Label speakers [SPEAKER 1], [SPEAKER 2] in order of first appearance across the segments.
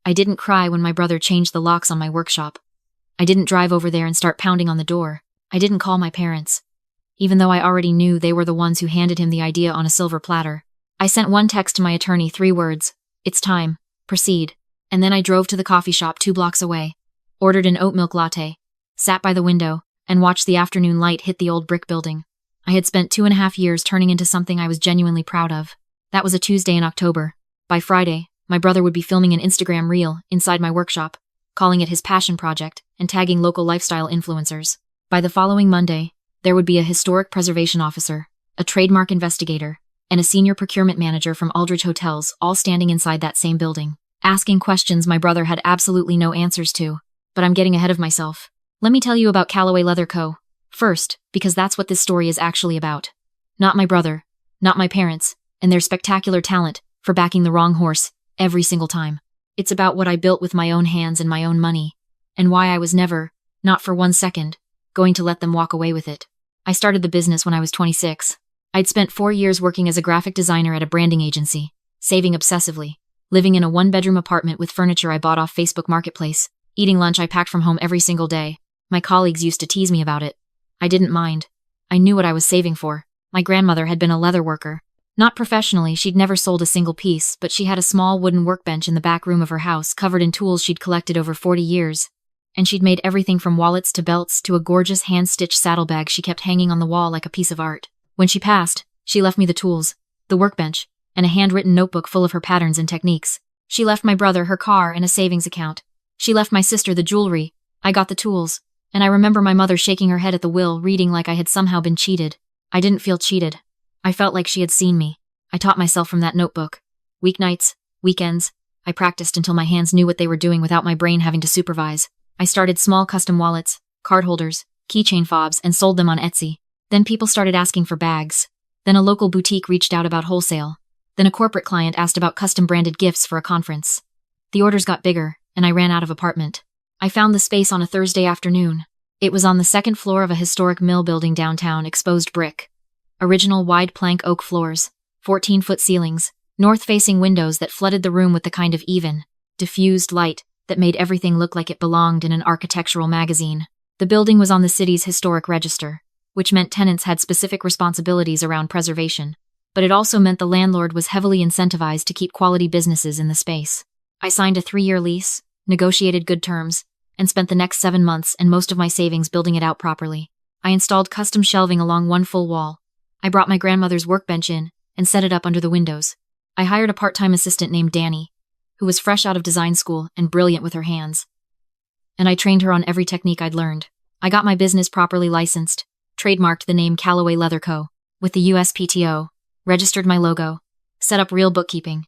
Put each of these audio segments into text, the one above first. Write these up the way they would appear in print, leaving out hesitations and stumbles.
[SPEAKER 1] I didn't cry when my brother changed the locks on my workshop. I didn't drive over there and start pounding on the door. I didn't call my parents, even though I already knew they were the ones who handed him the idea on a silver platter. I sent one text to my attorney, 3 words: "It's time. Proceed." And then I drove to the coffee shop 2 blocks away, ordered an oat milk latte, sat by the window, and watched the afternoon light hit the old brick building. I had spent 2.5 years turning into something I was genuinely proud of. That was a Tuesday in October. By Friday, my brother would be filming an Instagram reel inside my workshop, calling it his passion project and tagging local lifestyle influencers. By the following Monday, there would be a historic preservation officer, a trademark investigator, and a senior procurement manager from Aldridge Hotels all standing inside that same building, asking questions my brother had absolutely no answers to. But I'm getting ahead of myself. Let me tell you about Callaway Leather Co. first, because that's what this story is actually about. Not my brother, not my parents, and their spectacular talent for backing the wrong horse every single time. It's about what I built with my own hands and my own money, and why I was never, not for 1 second, going to let them walk away with it. I started the business when I was 26. I'd spent 4 years working as a graphic designer at a branding agency, saving obsessively, living in a 1-bedroom apartment with furniture I bought off Facebook Marketplace, eating lunch I packed from home every single day. My colleagues used to tease me about it. I didn't mind. I knew what I was saving for. My grandmother had been a leather worker. Not professionally, she'd never sold a single piece, but she had a small wooden workbench in the back room of her house covered in tools she'd collected over 40 years. And she'd made everything from wallets to belts to a gorgeous hand-stitched saddlebag she kept hanging on the wall like a piece of art. When she passed, she left me the tools, the workbench, and a handwritten notebook full of her patterns and techniques. She left my brother her car and a savings account. She left my sister the jewelry. I got the tools. And I remember my mother shaking her head at the will, reading like I had somehow been cheated. I didn't feel cheated. I felt like she had seen me. I taught myself from that notebook. Weeknights, weekends, I practiced until my hands knew what they were doing without my brain having to supervise. I started small custom wallets, card holders, keychain fobs, and sold them on Etsy. Then people started asking for bags. Then a local boutique reached out about wholesale. Then a corporate client asked about custom branded gifts for a conference. The orders got bigger, and I ran out of apartment. I found the space on a Thursday afternoon. It was on the 2nd floor of a historic mill building downtown, exposed brick. Original wide plank oak floors, 14-foot ceilings, north-facing windows that flooded the room with the kind of even, diffused light that made everything look like it belonged in an architectural magazine. The building was on the city's historic register, which meant tenants had specific responsibilities around preservation, but it also meant the landlord was heavily incentivized to keep quality businesses in the space. I signed a 3-year lease, negotiated good terms, and spent the next 7 months and most of my savings building it out properly. I installed custom shelving along one full wall. I brought my grandmother's workbench in and set it up under the windows. I hired a part-time assistant named Danny, who was fresh out of design school and brilliant with her hands. And I trained her on every technique I'd learned. I got my business properly licensed, trademarked the name Callaway Leather Co. with the USPTO, registered my logo, set up real bookkeeping.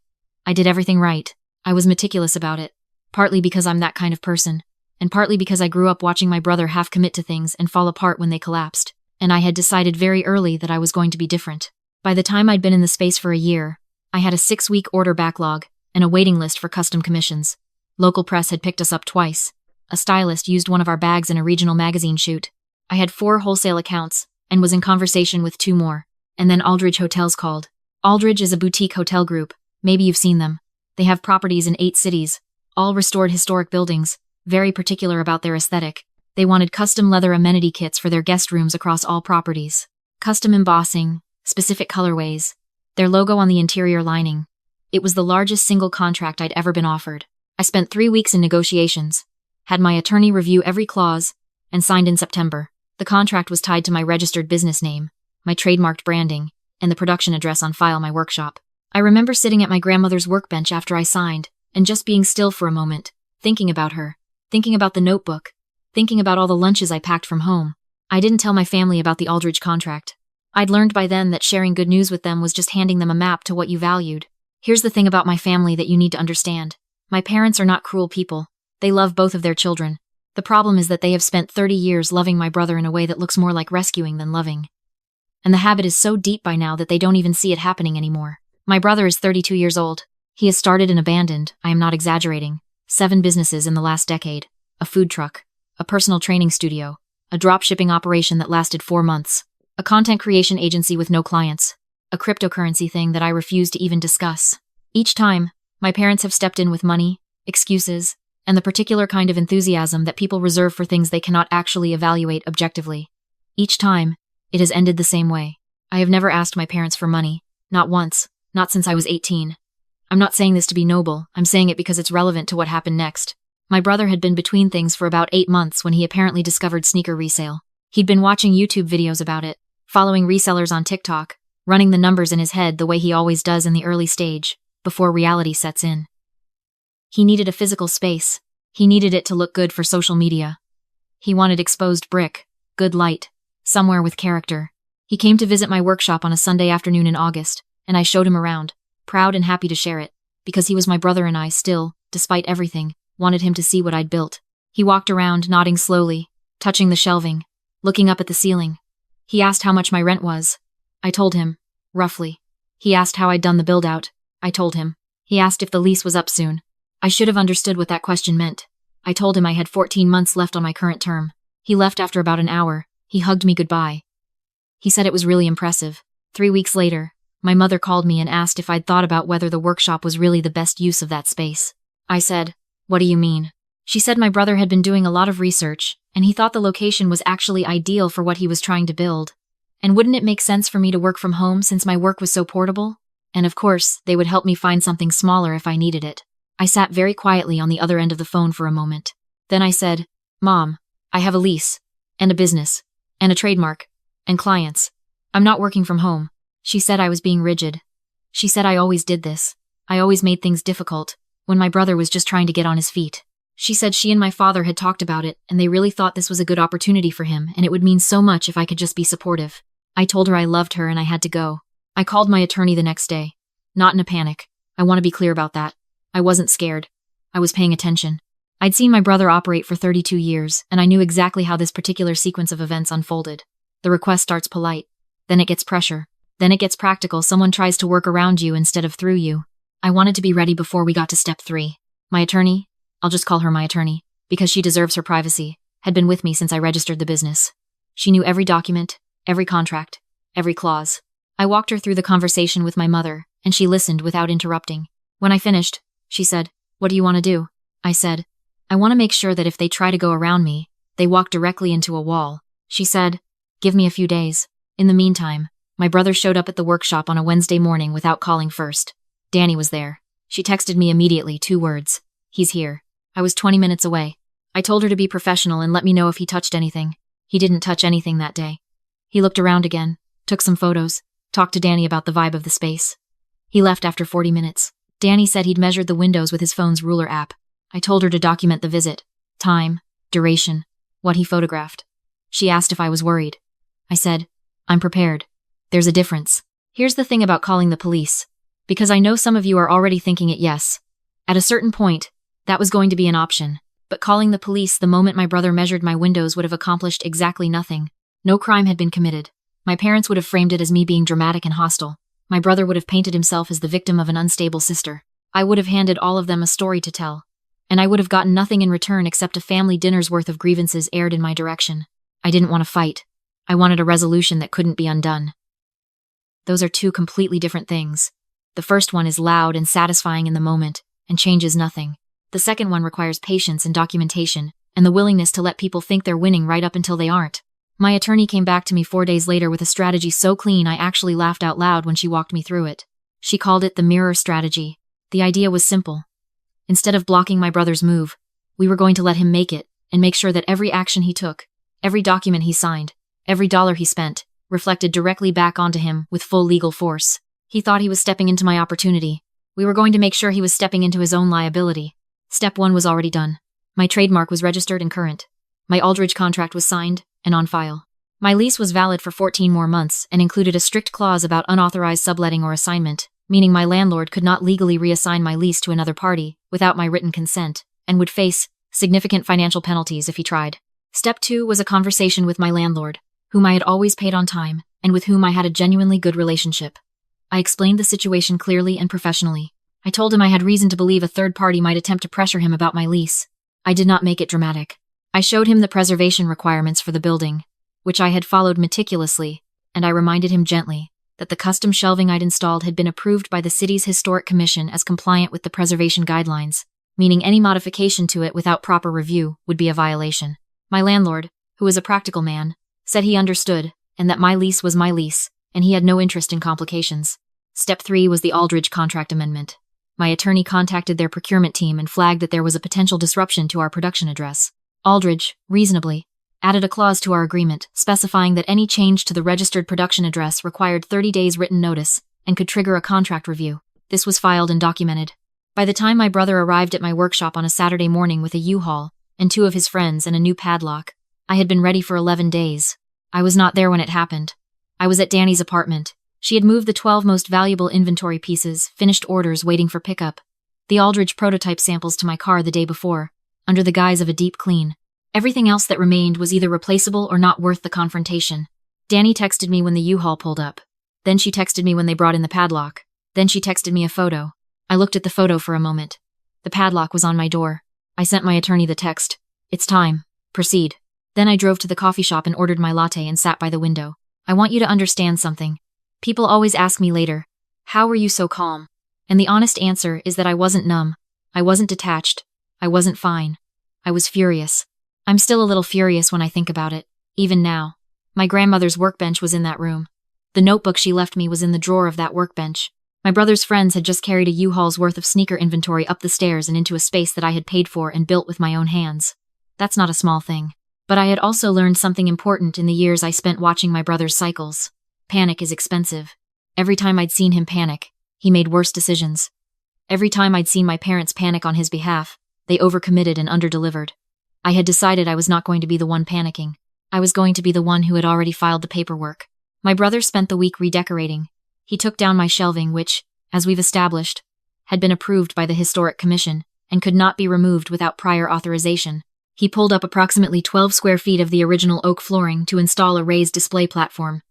[SPEAKER 1] I did everything right. I was meticulous about it, partly because I'm that kind of person, and partly because I grew up watching my brother half commit to things and fall apart when they collapsed, and I had decided very early that I was going to be different. By the time I'd been in the space for a year, I had a 6-week order backlog and a waiting list for custom commissions. Local press had picked us up twice. A stylist used one of our bags in a regional magazine shoot. I had 4 wholesale accounts and was in conversation with 2 more. And then Aldridge Hotels called. Aldridge is a boutique hotel group. Maybe you've seen them. They have properties in 8 cities, all restored historic buildings, very particular about their aesthetic. They wanted custom leather amenity kits for their guest rooms across all properties. Custom embossing, specific colorways, their logo on the interior lining. It was the largest single contract I'd ever been offered. I spent 3 weeks in negotiations, had my attorney review every clause, and signed in September. The contract was tied to my registered business name, my trademarked branding, and the production address on file my workshop. I remember sitting at my grandmother's workbench after I signed, and just being still for a moment, thinking about her, thinking about the notebook, thinking about all the lunches I packed from home. I didn't tell my family about the Aldridge contract. I'd learned by then that sharing good news with them was just handing them a map to what you valued. Here's the thing about my family that you need to understand. My parents are not cruel people. They love both of their children. The problem is that they have spent 30 years loving my brother in a way that looks more like rescuing than loving. And the habit is so deep by now that they don't even see it happening anymore. My brother is 32 years old. He has started and abandoned, I am not exaggerating, 7 businesses in the last decade. A food truck, a personal training studio, a drop-shipping operation that lasted 4 months, a content creation agency with no clients, a cryptocurrency thing that I refuse to even discuss. Each time, my parents have stepped in with money, excuses, and the particular kind of enthusiasm that people reserve for things they cannot actually evaluate objectively. Each time, it has ended the same way. I have never asked my parents for money, not once, not since I was 18. I'm not saying this to be noble, I'm saying it because it's relevant to what happened next. My brother had been between things for about 8 months when he apparently discovered sneaker resale. He'd been watching YouTube videos about it, following resellers on TikTok, running the numbers in his head the way he always does in the early stage, before reality sets in. He needed a physical space. He needed it to look good for social media. He wanted exposed brick, good light, somewhere with character. He came to visit my workshop on a Sunday afternoon in August, and I showed him around, proud and happy to share it, because he was my brother and I still, despite everything, wanted him to see what I'd built. He walked around, nodding slowly, touching the shelving, looking up at the ceiling. He asked how much my rent was. I told him, roughly. He asked how I'd done the build-out. I told him. He asked if the lease was up soon. I should have understood what that question meant. I told him I had 14 months left on my current term. He left after about an hour. He hugged me goodbye. He said it was really impressive. 3 weeks later, my mother called me and asked if I'd thought about whether the workshop was really the best use of that space. I said, "What do you mean?" She said my brother had been doing a lot of research, and he thought the location was actually ideal for what he was trying to build. And wouldn't it make sense for me to work from home since my work was so portable? And of course, they would help me find something smaller if I needed it. I sat very quietly on the other end of the phone for a moment. Then I said, "Mom, I have a lease, and a business, and a trademark, and clients. I'm not working from home." She said I was being rigid. She said I always did this. I always made things difficult, when my brother was just trying to get on his feet. She said she and my father had talked about it, and they really thought this was a good opportunity for him, and it would mean so much if I could just be supportive. I told her I loved her and I had to go. I called my attorney the next day. Not in a panic. I want to be clear about that. I wasn't scared. I was paying attention. I'd seen my brother operate for 32 years, and I knew exactly how this particular sequence of events unfolded. The request starts polite. Then it gets pressure. Then it gets practical. Someone tries to work around you instead of through you. I wanted to be ready before we got to step 3. My attorney, I'll just call her my attorney, because she deserves her privacy, had been with me since I registered the business. She knew every document, every contract, every clause. I walked her through the conversation with my mother, and she listened without interrupting. When I finished, she said, "What do you want to do?" I said, "I want to make sure that if they try to go around me, they walk directly into a wall." She said, "Give me a few days." In the meantime, my brother showed up at the workshop on a Wednesday morning without calling first. Danny was there. She texted me immediately, 2 words. "He's here." I was 20 minutes away. I told her to be professional and let me know if he touched anything. He didn't touch anything that day. He looked around again, took some photos, talked to Danny about the vibe of the space. He left after 40 minutes. Danny said he'd measured the windows with his phone's ruler app. I told her to document the visit, time, duration, what he photographed. She asked if I was worried. I said, "I'm prepared. There's a difference. Here's the thing about calling the police. Because I know some of you are already thinking it, yes. At a certain point, that was going to be an option. But calling the police the moment my brother measured my windows would have accomplished exactly nothing. No crime had been committed. My parents would have framed it as me being dramatic and hostile. My brother would have painted himself as the victim of an unstable sister. I would have handed all of them a story to tell. And I would have gotten nothing in return except a family dinner's worth of grievances aired in my direction. I didn't want to fight. I wanted a resolution that couldn't be undone. Those are 2 completely different things. The first one is loud and satisfying in the moment, and changes nothing. The second one requires patience and documentation, and the willingness to let people think they're winning right up until they aren't. My attorney came back to me 4 days later with a strategy so clean I actually laughed out loud when she walked me through it. She called it the mirror strategy. The idea was simple. Instead of blocking my brother's move, we were going to let him make it, and make sure that every action he took, every document he signed, every dollar he spent, reflected directly back onto him with full legal force. He thought he was stepping into my opportunity. We were going to make sure he was stepping into his own liability. Step 1 was already done. My trademark was registered and current. My Aldridge contract was signed and on file. My lease was valid for 14 more months and included a strict clause about unauthorized subletting or assignment, meaning my landlord could not legally reassign my lease to another party without my written consent, and would face significant financial penalties if he tried. Step 2 was a conversation with my landlord, whom I had always paid on time, and with whom I had a genuinely good relationship. I explained the situation clearly and professionally. I told him I had reason to believe a third party might attempt to pressure him about my lease. I did not make it dramatic. I showed him the preservation requirements for the building, which I had followed meticulously, and I reminded him gently that the custom shelving I'd installed had been approved by the city's historic commission as compliant with the preservation guidelines. meaning any modification to it without proper review would be a violation. My landlord, who is a practical man, said he understood, and that my lease was my lease, and he had no interest in complications. Step 3 was the Aldridge contract amendment. My attorney contacted their procurement team and flagged that there was a potential disruption to our production address. Aldridge, reasonably, added a clause to our agreement specifying that any change to the registered production address required 30 days written notice and could trigger a contract review. This was filed and documented. By the time my brother arrived at my workshop on a Saturday morning with a U-Haul and 2 of his friends and a new padlock, I had been ready for 11 days. I was not there when it happened. I was at Danny's apartment. She had moved the 12 most valuable inventory pieces, finished orders waiting for pickup, the Aldridge prototype samples to my car the day before, under the guise of a deep clean. Everything else that remained was either replaceable or not worth the confrontation. Danny texted me when the U-Haul pulled up. Then she texted me when they brought in the padlock. Then she texted me a photo. I looked at the photo for a moment. The padlock was on my door. I sent my attorney the text. It's time. Proceed. Then I drove to the coffee shop and ordered my latte and sat by the window. I want you to understand something. People always ask me later, how were you so calm? And the honest answer is that I wasn't numb. I wasn't detached. I wasn't fine. I was furious. I'm still a little furious when I think about it, even now. My grandmother's workbench was in that room. The notebook she left me was in the drawer of that workbench. My brother's friends had just carried a U-Haul's worth of sneaker inventory up the stairs and into a space that I had paid for and built with my own hands. That's not a small thing. But I had also learned something important in the years I spent watching my brother's cycles. Panic is expensive. Every time I'd seen him panic, he made worse decisions. Every time I'd seen my parents panic on his behalf, they overcommitted and underdelivered. I had decided I was not going to be the one panicking. I was going to be the one who had already filed the paperwork. My brother spent the week redecorating. He took down my shelving which, as we've established, had been approved by the Historic Commission and could not be removed without prior authorization. He pulled up approximately 12 square feet of the original oak flooring to install a raised display platform.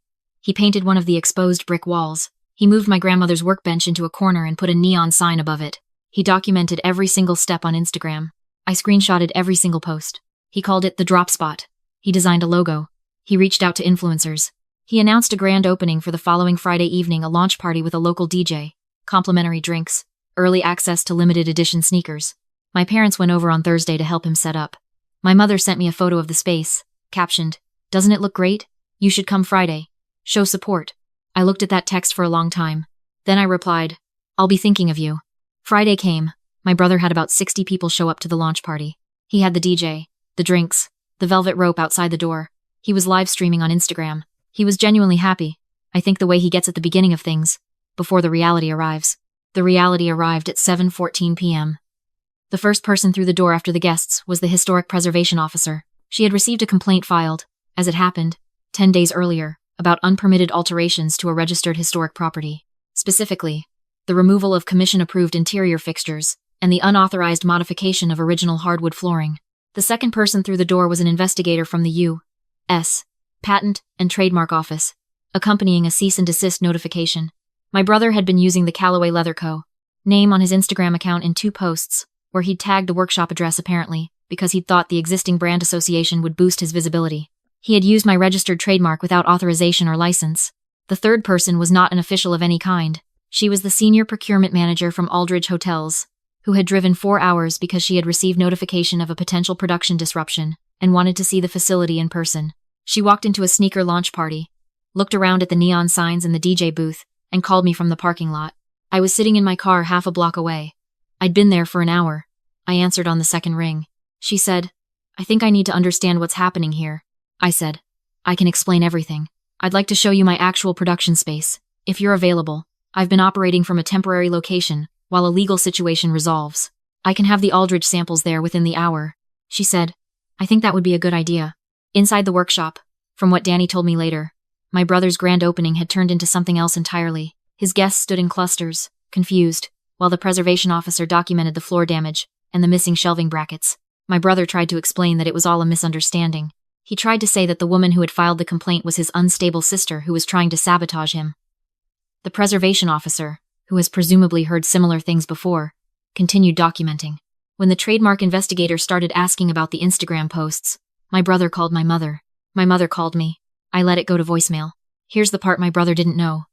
[SPEAKER 1] He painted one of the exposed brick walls. He moved my grandmother's workbench into a corner and put a neon sign above it. He documented every single step on Instagram. I screenshotted every single post. He called it the drop spot. He designed a logo. He reached out to influencers. He announced a grand opening for the following Friday evening, a launch party with a local DJ, complimentary drinks, early access to limited edition sneakers. My parents went over on Thursday to help him set up. My mother sent me a photo of the space, captioned, "Doesn't it look great? You should come Friday. Show support." I looked at that text for a long time. Then I replied, "I'll be thinking of you." Friday came. My brother had about 60 people show up to the launch party. He had the DJ, the drinks, the velvet rope outside the door. He was live streaming on Instagram. He was genuinely happy. I think the way he gets at the beginning of things, before the reality arrives. The reality arrived at 7:14 p.m. The first person through the door after the guests was the historic preservation officer. She had received a complaint filed, as it happened, 10 days earlier, about unpermitted alterations to a registered historic property. Specifically, the removal of commission-approved interior fixtures and the unauthorized modification of original hardwood flooring. The second person through the door was an investigator from the U.S. Patent and Trademark Office, accompanying a cease and desist notification. My brother had been using the Callaway Leather Co. name on his Instagram account in 2 posts, where he'd tagged the workshop address apparently, because he'd thought the existing brand association would boost his visibility. He had used my registered trademark without authorization or license. The third person was not an official of any kind. She was the senior procurement manager from Aldridge Hotels, who had driven 4 hours because she had received notification of a potential production disruption and wanted to see the facility in person. She walked into a sneaker launch party, looked around at the neon signs in the DJ booth, and called me from the parking lot. I was sitting in my car half a block away. I'd been there for an hour. I answered on the second ring. She said, "I think I need to understand what's happening here." I said, "I can explain everything. I'd like to show you my actual production space, if you're available. I've been operating from a temporary location, while a legal situation resolves. I can have the Aldridge samples there within the hour." She said, "I think that would be a good idea." Inside the workshop, from what Danny told me later, my brother's grand opening had turned into something else entirely. His guests stood in clusters, confused, while the preservation officer documented the floor damage and the missing shelving brackets. My brother tried to explain that it was all a misunderstanding. He tried to say that the woman who had filed the complaint was his unstable sister who was trying to sabotage him. The preservation officer, who has presumably heard similar things before, continued documenting. When the trademark investigator started asking about the Instagram posts, my brother called my mother. My mother called me. I let it go to voicemail. Here's the part my brother didn't know.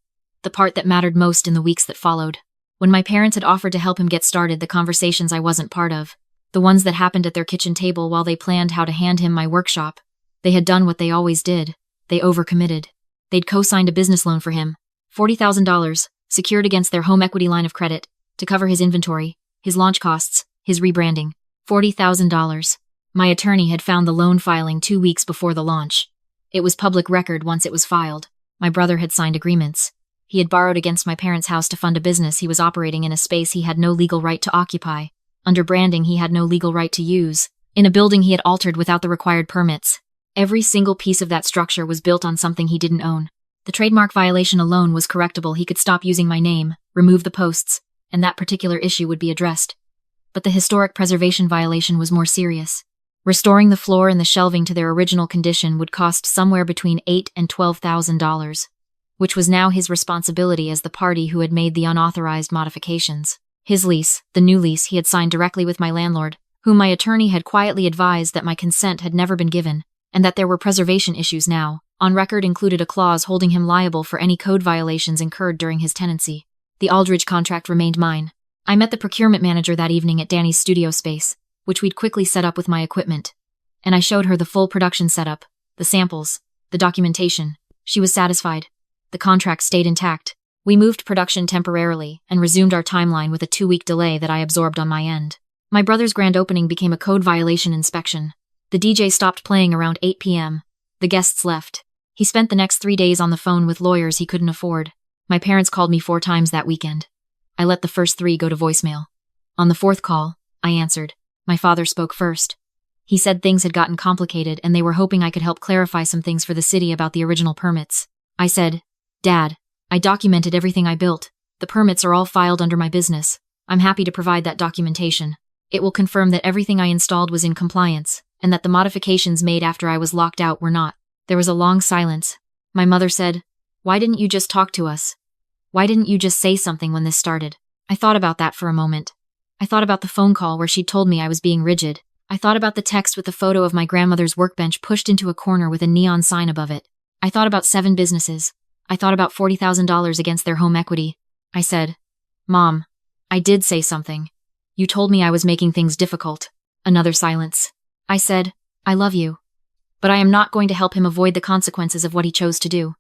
[SPEAKER 1] The part that mattered most in the weeks that followed. When my parents had offered to help him get started, the conversations I wasn't part of, the ones that happened at their kitchen table while they planned how to hand him my workshop, they had done what they always did. They overcommitted. They'd co-signed a business loan for him, $40,000, secured against their home equity line of credit, to cover his inventory, his launch costs, his rebranding. $40,000. My attorney had found the loan filing 2 weeks before the launch. It was public record once it was filed. My brother had signed agreements. He had borrowed against my parents' house to fund a business he was operating in a space he had no legal right to occupy, under branding he had no legal right to use, in a building he had altered without the required permits. Every single piece of that structure was built on something he didn't own. The trademark violation alone was correctable. He could stop using my name, remove the posts, and that particular issue would be addressed. But the historic preservation violation was more serious. Restoring the floor and the shelving to their original condition would cost somewhere between $8,000 and $12,000, which was now his responsibility as the party who had made the unauthorized modifications. His lease, the new lease he had signed directly with my landlord, whom my attorney had quietly advised that my consent had never been given, and that there were preservation issues now, on record included a clause holding him liable for any code violations incurred during his tenancy. The Aldridge contract remained mine. I met the procurement manager that evening at Danny's studio space, which we'd quickly set up with my equipment, and I showed her the full production setup, the samples, the documentation. She was satisfied. The contract stayed intact. We moved production temporarily and resumed our timeline with a 2-week delay that I absorbed on my end. My brother's grand opening became a code violation inspection. The DJ stopped playing around 8 p.m. The guests left. He spent the next 3 days on the phone with lawyers he couldn't afford. My parents called me 4 times that weekend. I let the first 3 go to voicemail. On the 4th call, I answered. My father spoke first. He said things had gotten complicated and they were hoping I could help clarify some things for the city about the original permits. I said, Dad, I documented everything I built. The permits are all filed under my business. I'm happy to provide that documentation. It will confirm that everything I installed was in compliance, and that the modifications made after I was locked out were not. There was a long silence. My mother said, Why didn't you just talk to us? Why didn't you just say something when this started? I thought about that for a moment. I thought about the phone call where she'd told me I was being rigid. I thought about the text with the photo of my grandmother's workbench pushed into a corner with a neon sign above it. I thought about 7 businesses. I thought about $40,000 against their home equity. I said, Mom, I did say something. You told me I was making things difficult. Another silence. I said, I love you. But I am not going to help him avoid the consequences of what he chose to do.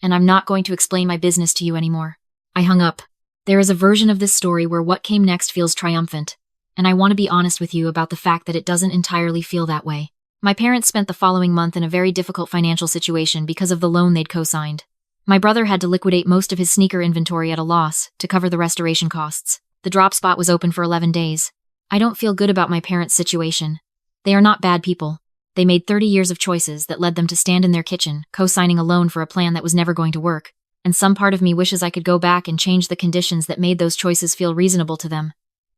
[SPEAKER 1] And I'm not going to explain my business to you anymore. I hung up. There is a version of this story where what came next feels triumphant, and I want to be honest with you about the fact that it doesn't entirely feel that way. My parents spent the following month in a very difficult financial situation because of the loan they'd co-signed. My brother had to liquidate most of his sneaker inventory at a loss to cover the restoration costs. The drop spot was open for 11 days. I don't feel good about my parents' situation. They are not bad people. They made 30 years of choices that led them to stand in their kitchen, co-signing a loan for a plan that was never going to work. And some part of me wishes I could go back and change the conditions that made those choices feel reasonable to them.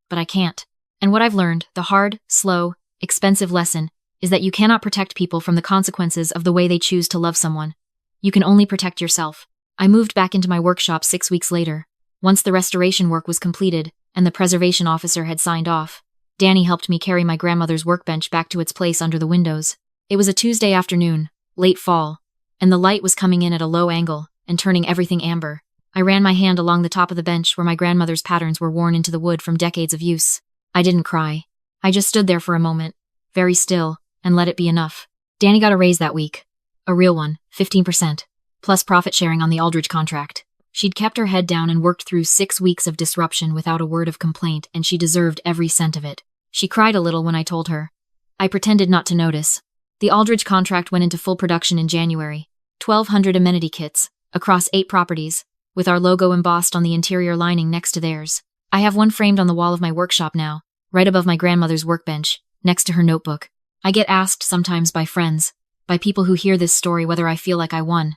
[SPEAKER 1] But I can't. And what I've learned, the hard, slow, expensive lesson, is that you cannot protect people from the consequences of the way they choose to love someone. You can only protect yourself. I moved back into my workshop 6 weeks later. Once the restoration work was completed, and the preservation officer had signed off, Danny helped me carry my grandmother's workbench back to its place under the windows. It was a Tuesday afternoon, late fall, and the light was coming in at a low angle and turning everything amber. I ran my hand along the top of the bench where my grandmother's patterns were worn into the wood from decades of use. I didn't cry. I just stood there for a moment, very still, and let it be enough. Danny got a raise that week. A real one, 15%, plus profit sharing on the Aldridge contract. She'd kept her head down and worked through 6 weeks of disruption without a word of complaint, and she deserved every cent of it. She cried a little when I told her. I pretended not to notice. The Aldridge contract went into full production in January. 1,200 amenity kits, across 8 properties, with our logo embossed on the interior lining next to theirs. I have one framed on the wall of my workshop now, right above my grandmother's workbench, next to her notebook. I get asked sometimes by friends, by people who hear this story, whether I feel like I won.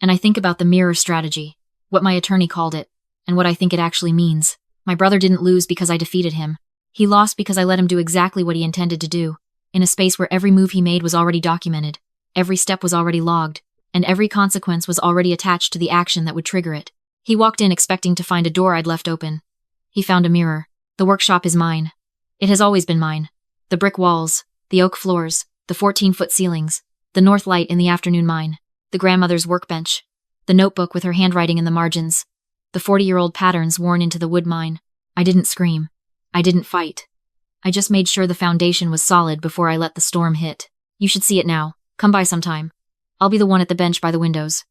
[SPEAKER 1] And I think about the mirror strategy, what my attorney called it, and what I think it actually means. My brother didn't lose because I defeated him. He lost because I let him do exactly what he intended to do, in a space where every move he made was already documented, every step was already logged, and every consequence was already attached to the action that would trigger it. He walked in expecting to find a door I'd left open. He found a mirror. The workshop is mine. It has always been mine. The brick walls, the oak floors, the 14-foot ceilings, the north light in the afternoon mine, the grandmother's workbench, the notebook with her handwriting in the margins. the 40-year-old patterns worn into the wood mine. I didn't scream. I didn't fight. I just made sure the foundation was solid before I let the storm hit. You should see it now. Come by sometime. I'll be the one at the bench by the windows.